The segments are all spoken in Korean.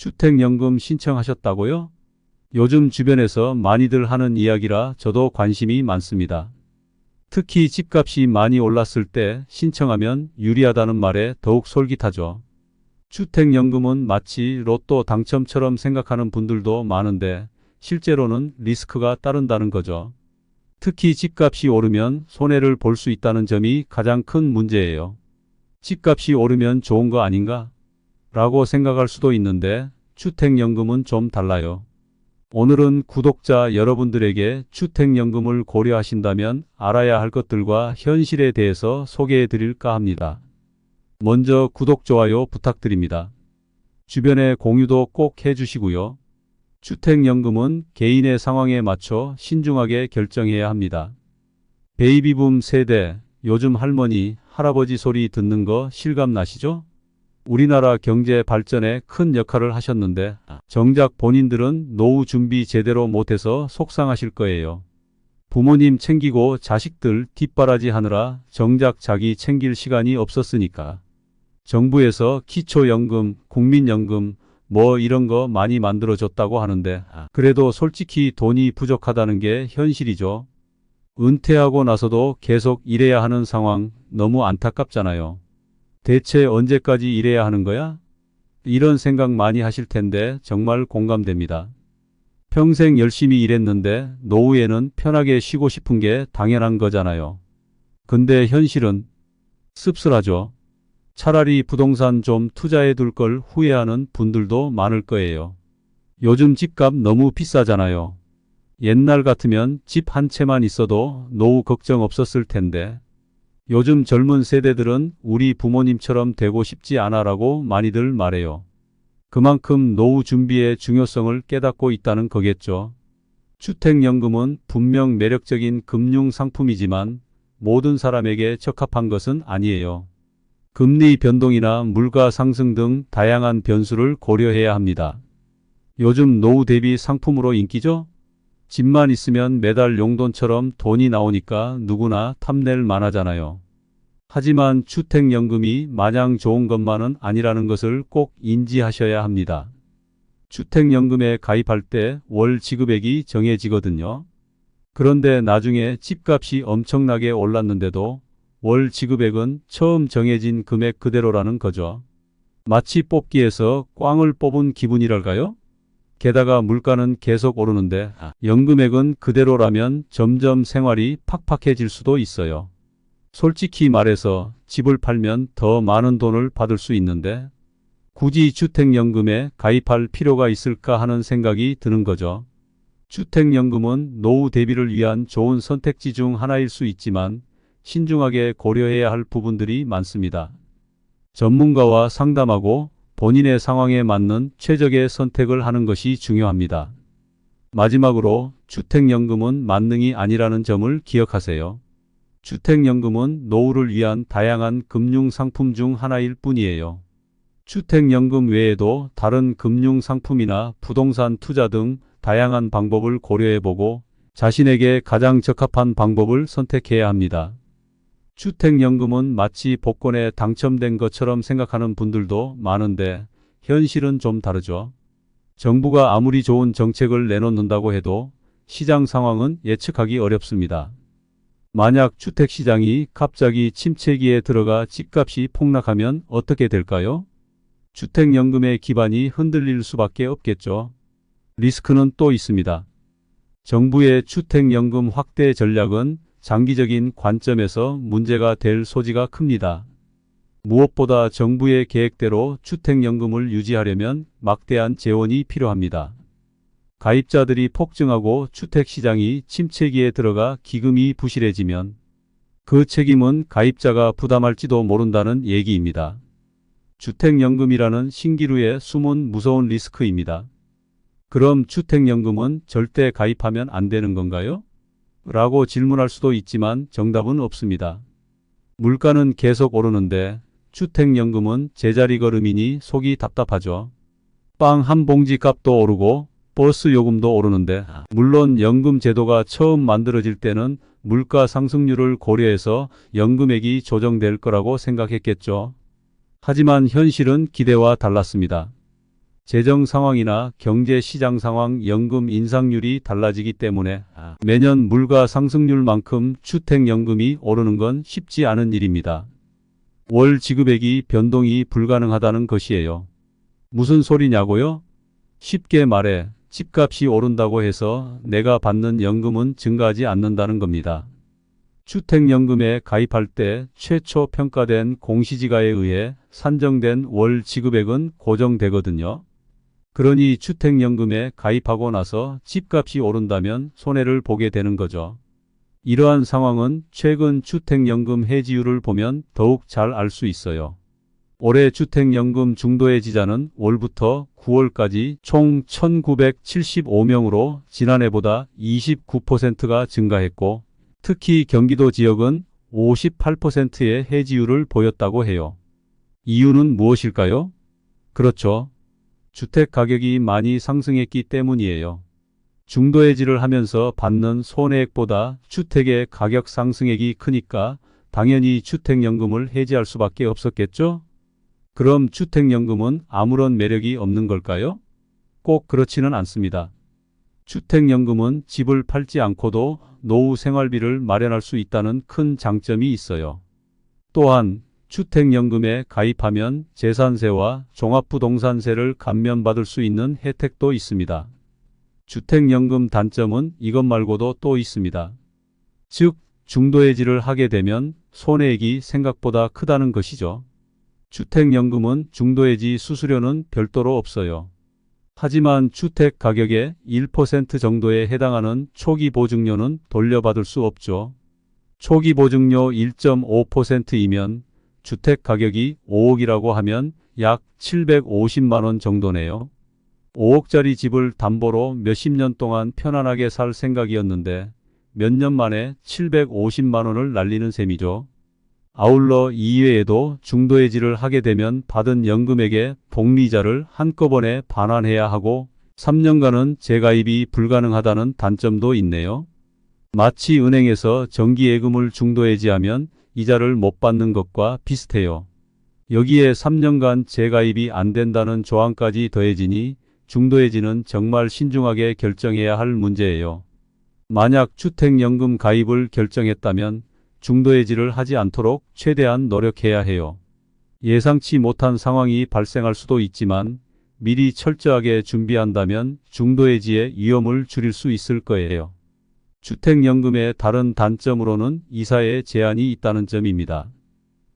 주택연금 신청하셨다고요? 요즘 주변에서 많이들 하는 이야기라 저도 관심이 많습니다. 특히 집값이 많이 올랐을 때 신청하면 유리하다는 말에 더욱 솔깃하죠. 주택연금은 마치 로또 당첨처럼 생각하는 분들도 많은데 실제로는 리스크가 따른다는 거죠. 특히 집값이 오르면 손해를 볼 수 있다는 점이 가장 큰 문제예요. 집값이 오르면 좋은 거 아닌가? 라고 생각할 수도 있는데 주택연금은 좀 달라요. 오늘은 구독자 여러분들에게 주택연금을 고려하신다면 알아야 할 것들과 현실에 대해서 소개해 드릴까 합니다. 먼저 구독, 좋아요 부탁드립니다. 주변에 공유도 꼭 해주시고요. 주택연금은 개인의 상황에 맞춰 신중하게 결정해야 합니다. 베이비붐 세대, 요즘 할머니, 할아버지 소리 듣는 거 실감 나시죠? 우리나라 경제 발전에 큰 역할을 하셨는데 정작 본인들은 노후 준비 제대로 못해서 속상하실 거예요. 부모님 챙기고 자식들 뒷바라지 하느라 정작 자기 챙길 시간이 없었으니까. 정부에서 기초연금, 국민연금 뭐 이런 거 많이 만들어줬다고 하는데 그래도 솔직히 돈이 부족하다는 게 현실이죠. 은퇴하고 나서도 계속 일해야 하는 상황 너무 안타깝잖아요. 대체 언제까지 일해야 하는 거야? 이런 생각 많이 하실 텐데 정말 공감됩니다. 평생 열심히 일했는데 노후에는 편하게 쉬고 싶은 게 당연한 거잖아요. 근데 현실은 씁쓸하죠. 차라리 부동산 좀 투자해 둘 걸 후회하는 분들도 많을 거예요. 요즘 집값 너무 비싸잖아요. 옛날 같으면 집 한 채만 있어도 노후 걱정 없었을 텐데 요즘 젊은 세대들은 우리 부모님처럼 되고 싶지 않아라고 많이들 말해요. 그만큼 노후 준비의 중요성을 깨닫고 있다는 거겠죠. 주택연금은 분명 매력적인 금융 상품이지만 모든 사람에게 적합한 것은 아니에요. 금리 변동이나 물가 상승 등 다양한 변수를 고려해야 합니다. 요즘 노후 대비 상품으로 인기죠? 집만 있으면 매달 용돈처럼 돈이 나오니까 누구나 탐낼 만하잖아요. 하지만 주택연금이 마냥 좋은 것만은 아니라는 것을 꼭 인지하셔야 합니다. 주택연금에 가입할 때 월 지급액이 정해지거든요. 그런데 나중에 집값이 엄청나게 올랐는데도 월 지급액은 처음 정해진 금액 그대로라는 거죠. 마치 뽑기에서 꽝을 뽑은 기분이랄까요? 게다가 물가는 계속 오르는데 연금액은 그대로라면 점점 생활이 팍팍해질 수도 있어요. 솔직히 말해서 집을 팔면 더 많은 돈을 받을 수 있는데 굳이 주택연금에 가입할 필요가 있을까 하는 생각이 드는 거죠. 주택연금은 노후 대비를 위한 좋은 선택지 중 하나일 수 있지만 신중하게 고려해야 할 부분들이 많습니다. 전문가와 상담하고 본인의 상황에 맞는 최적의 선택을 하는 것이 중요합니다. 마지막으로 주택연금은 만능이 아니라는 점을 기억하세요. 주택연금은 노후를 위한 다양한 금융상품 중 하나일 뿐이에요. 주택연금 외에도 다른 금융상품이나 부동산 투자 등 다양한 방법을 고려해보고 자신에게 가장 적합한 방법을 선택해야 합니다. 주택연금은 마치 복권에 당첨된 것처럼 생각하는 분들도 많은데 현실은 좀 다르죠. 정부가 아무리 좋은 정책을 내놓는다고 해도 시장 상황은 예측하기 어렵습니다. 만약 주택시장이 갑자기 침체기에 들어가 집값이 폭락하면 어떻게 될까요? 주택연금의 기반이 흔들릴 수밖에 없겠죠. 리스크는 또 있습니다. 정부의 주택연금 확대 전략은 장기적인 관점에서 문제가 될 소지가 큽니다. 무엇보다 정부의 계획대로 주택연금을 유지하려면 막대한 재원이 필요합니다. 가입자들이 폭증하고 주택시장이 침체기에 들어가 기금이 부실해지면 그 책임은 가입자가 부담할지도 모른다는 얘기입니다. 주택연금이라는 신기루의 숨은 무서운 리스크입니다. 그럼 주택연금은 절대 가입하면 안 되는 건가요? 라고 질문할 수도 있지만 정답은 없습니다. 물가는 계속 오르는데 주택연금은 제자리 걸음이니 속이 답답하죠. 빵 한 봉지 값도 오르고 버스 요금도 오르는데 물론 연금 제도가 처음 만들어질 때는 물가 상승률을 고려해서 연금액이 조정될 거라고 생각했겠죠. 하지만 현실은 기대와 달랐습니다. 재정 상황이나 경제 시장 상황, 연금 인상률이 달라지기 때문에 매년 물가 상승률만큼 주택연금이 오르는 건 쉽지 않은 일입니다. 월 지급액이 변동이 불가능하다는 것이에요. 무슨 소리냐고요? 쉽게 말해 집값이 오른다고 해서 내가 받는 연금은 증가하지 않는다는 겁니다. 주택연금에 가입할 때 최초 평가된 공시지가에 의해 산정된 월 지급액은 고정되거든요. 그러니 주택연금에 가입하고 나서 집값이 오른다면 손해를 보게 되는 거죠. 이러한 상황은 최근 주택연금 해지율을 보면 더욱 잘 알 수 있어요. 올해 주택연금 중도해지자는 올부터 9월까지 총 1975명으로 지난해보다 29%가 증가했고, 특히 경기도 지역은 58%의 해지율을 보였다고 해요. 이유는 무엇일까요? 그렇죠. 주택 가격이 많이 상승했기 때문이에요. 중도해지를 하면서 받는 손해액보다 주택의 가격 상승액이 크니까 당연히 주택연금을 해지할 수밖에 없었겠죠? 그럼 주택연금은 아무런 매력이 없는 걸까요? 꼭 그렇지는 않습니다. 주택연금은 집을 팔지 않고도 노후 생활비를 마련할 수 있다는 큰 장점이 있어요. 또한 주택연금에 가입하면 재산세와 종합부동산세를 감면받을 수 있는 혜택도 있습니다. 주택연금 단점은 이것 말고도 또 있습니다. 즉, 중도해지를 하게 되면 손해액이 생각보다 크다는 것이죠. 주택연금은 중도해지 수수료는 별도로 없어요. 하지만 주택 가격의 1% 정도에 해당하는 초기 보증료는 돌려받을 수 없죠. 초기 보증료 1.5%이면 주택 가격이 5억이라고 하면 약 750만 원 정도네요. 5억짜리 집을 담보로 몇십 년 동안 편안하게 살 생각이었는데 몇 년 만에 750만 원을 날리는 셈이죠. 아울러 이외에도 중도해지를 하게 되면 받은 연금액의 복리자를 한꺼번에 반환해야 하고 3년간은 재가입이 불가능하다는 단점도 있네요. 마치 은행에서 정기예금을 중도해지하면 이자를 못 받는 것과 비슷해요. 여기에 3년간 재가입이 안 된다는 조항까지 더해지니 중도해지는 정말 신중하게 결정해야 할 문제예요. 만약 주택연금 가입을 결정했다면 중도해지를 하지 않도록 최대한 노력해야 해요. 예상치 못한 상황이 발생할 수도 있지만 미리 철저하게 준비한다면 중도해지의 위험을 줄일 수 있을 거예요. 주택연금의 다른 단점으로는 이사에 제한이 있다는 점입니다.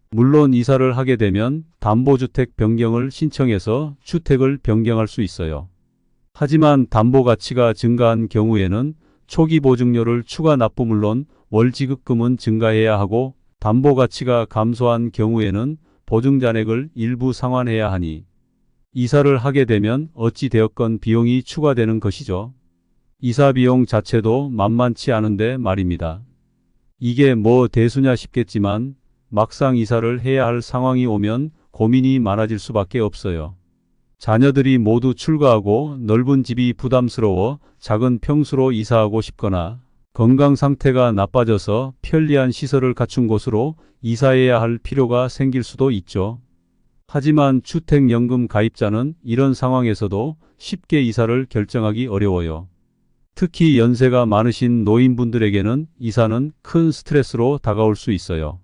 물론 이사를 하게 되면 담보주택 변경을 신청해서 주택을 변경할 수 있어요. 하지만 담보 가치가 증가한 경우에는 초기 보증료를 추가 납부 물론 월 지급금은 증가해야 하고 담보 가치가 감소한 경우에는 보증 잔액을 일부 상환해야 하니 이사를 하게 되면 어찌 되었건 비용이 추가되는 것이죠. 이사 비용 자체도 만만치 않은데 말입니다. 이게 뭐 대수냐 싶겠지만 막상 이사를 해야 할 상황이 오면 고민이 많아질 수밖에 없어요. 자녀들이 모두 출가하고 넓은 집이 부담스러워 작은 평수로 이사하고 싶거나 건강 상태가 나빠져서 편리한 시설을 갖춘 곳으로 이사해야 할 필요가 생길 수도 있죠. 하지만 주택연금 가입자는 이런 상황에서도 쉽게 이사를 결정하기 어려워요. 특히 연세가 많으신 노인분들에게는 이사는 큰 스트레스로 다가올 수 있어요.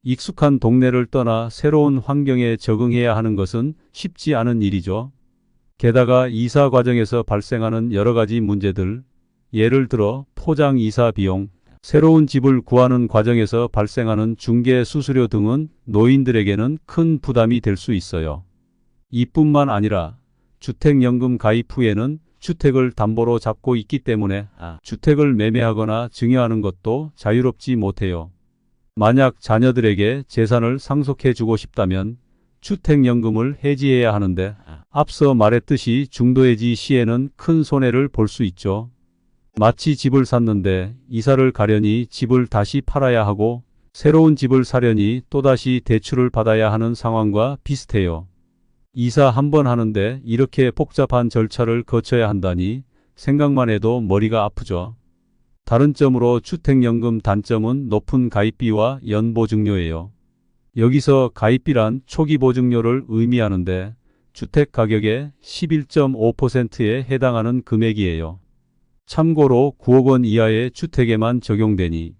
익숙한 동네를 떠나 새로운 환경에 적응해야 하는 것은 쉽지 않은 일이죠. 게다가 이사 과정에서 발생하는 여러 가지 문제들, 예를 들어 포장 이사 비용, 새로운 집을 구하는 과정에서 발생하는 중개 수수료 등은 노인들에게는 큰 부담이 될 수 있어요. 이뿐만 아니라 주택연금 가입 후에는 주택을 담보로 잡고 있기 때문에 주택을 매매하거나 증여하는 것도 자유롭지 못해요. 만약 자녀들에게 재산을 상속해 주고 싶다면 주택연금을 해지해야 하는데 앞서 말했듯이 중도해지 시에는 큰 손해를 볼 수 있죠. 마치 집을 샀는데 이사를 가려니 집을 다시 팔아야 하고 새로운 집을 사려니 또다시 대출을 받아야 하는 상황과 비슷해요. 이사 한 번 하는데 이렇게 복잡한 절차를 거쳐야 한다니 생각만 해도 머리가 아프죠. 다른 점으로 주택연금 단점은 높은 가입비와 연보증료예요. 여기서 가입비란 초기 보증료를 의미하는데 주택 가격의 11.5%에 해당하는 금액이에요. 참고로 9억 원 이하의 주택에만 적용되니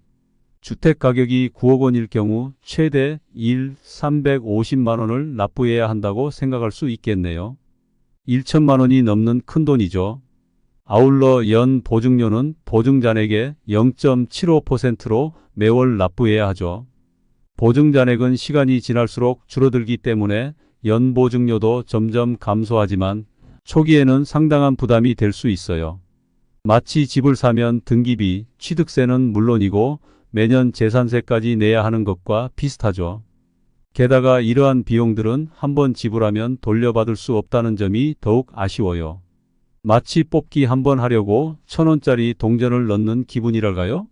주택 가격이 9억 원일 경우 최대 350만 원을 납부해야 한다고 생각할 수 있겠네요. 1천만 원이 넘는 큰돈이죠. 아울러 연 보증료는 보증잔액의 0.75%로 매월 납부해야 하죠. 보증잔액은 시간이 지날수록 줄어들기 때문에 연 보증료도 점점 감소하지만 초기에는 상당한 부담이 될 수 있어요. 마치 집을 사면 등기비, 취득세는 물론이고 매년 재산세까지 내야 하는 것과 비슷하죠. 게다가 이러한 비용들은 한번 지불하면 돌려받을 수 없다는 점이 더욱 아쉬워요. 마치 뽑기 한번 하려고 1,000원짜리 동전을 넣는 기분이랄까요?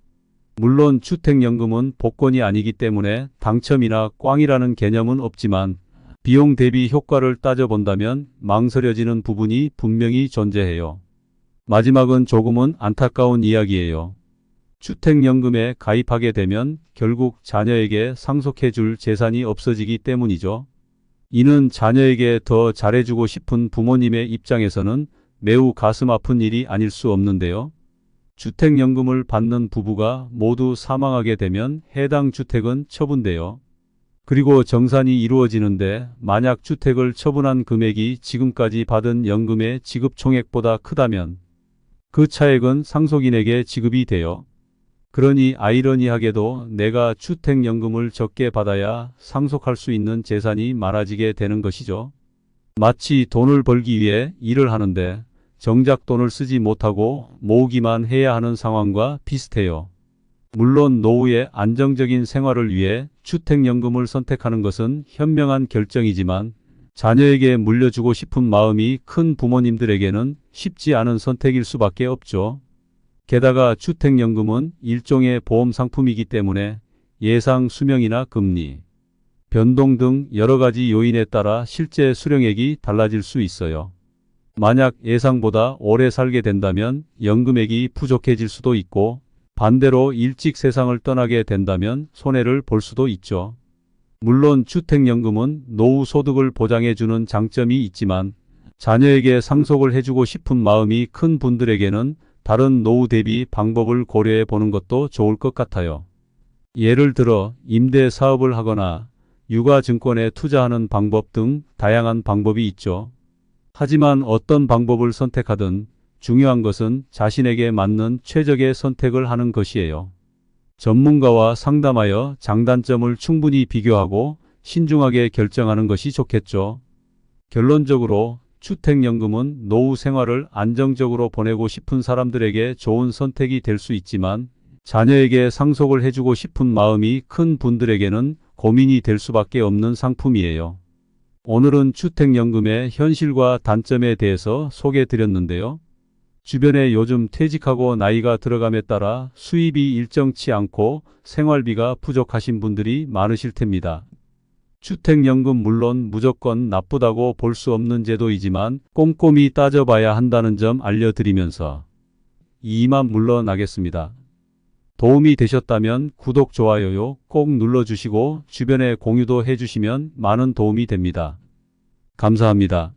물론 주택연금은 복권이 아니기 때문에 당첨이나 꽝이라는 개념은 없지만 비용 대비 효과를 따져본다면 망설여지는 부분이 분명히 존재해요. 마지막은 조금은 안타까운 이야기예요. 주택연금에 가입하게 되면 결국 자녀에게 상속해줄 재산이 없어지기 때문이죠. 이는 자녀에게 더 잘해주고 싶은 부모님의 입장에서는 매우 가슴 아픈 일이 아닐 수 없는데요. 주택연금을 받는 부부가 모두 사망하게 되면 해당 주택은 처분돼요. 그리고 정산이 이루어지는데 만약 주택을 처분한 금액이 지금까지 받은 연금의 지급 총액보다 크다면 그 차액은 상속인에게 지급이 돼요. 그러니 아이러니하게도 내가 주택연금을 적게 받아야 상속할 수 있는 재산이 많아지게 되는 것이죠. 마치 돈을 벌기 위해 일을 하는데 정작 돈을 쓰지 못하고 모으기만 해야 하는 상황과 비슷해요. 물론 노후의 안정적인 생활을 위해 주택연금을 선택하는 것은 현명한 결정이지만 자녀에게 물려주고 싶은 마음이 큰 부모님들에게는 쉽지 않은 선택일 수밖에 없죠. 게다가 주택연금은 일종의 보험 상품이기 때문에 예상 수명이나 금리, 변동 등 여러 가지 요인에 따라 실제 수령액이 달라질 수 있어요. 만약 예상보다 오래 살게 된다면 연금액이 부족해질 수도 있고 반대로 일찍 세상을 떠나게 된다면 손해를 볼 수도 있죠. 물론 주택연금은 노후 소득을 보장해주는 장점이 있지만 자녀에게 상속을 해주고 싶은 마음이 큰 분들에게는 다른 노후 대비 방법을 고려해 보는 것도 좋을 것 같아요. 예를 들어 임대 사업을 하거나 유가증권에 투자하는 방법 등 다양한 방법이 있죠. 하지만 어떤 방법을 선택하든 중요한 것은 자신에게 맞는 최적의 선택을 하는 것이에요. 전문가와 상담하여 장단점을 충분히 비교하고 신중하게 결정하는 것이 좋겠죠. 결론적으로 주택연금은 노후 생활을 안정적으로 보내고 싶은 사람들에게 좋은 선택이 될 수 있지만 자녀에게 상속을 해주고 싶은 마음이 큰 분들에게는 고민이 될 수밖에 없는 상품이에요. 오늘은 주택연금의 현실과 단점에 대해서 소개해 드렸는데요. 주변에 요즘 퇴직하고 나이가 들어감에 따라 수입이 일정치 않고 생활비가 부족하신 분들이 많으실 텐니다. 주택연금 물론 무조건 나쁘다고 볼 수 없는 제도이지만 꼼꼼히 따져봐야 한다는 점 알려드리면서 이만 물러나겠습니다. 도움이 되셨다면 구독, 좋아요 꼭 눌러주시고 주변에 공유도 해주시면 많은 도움이 됩니다. 감사합니다.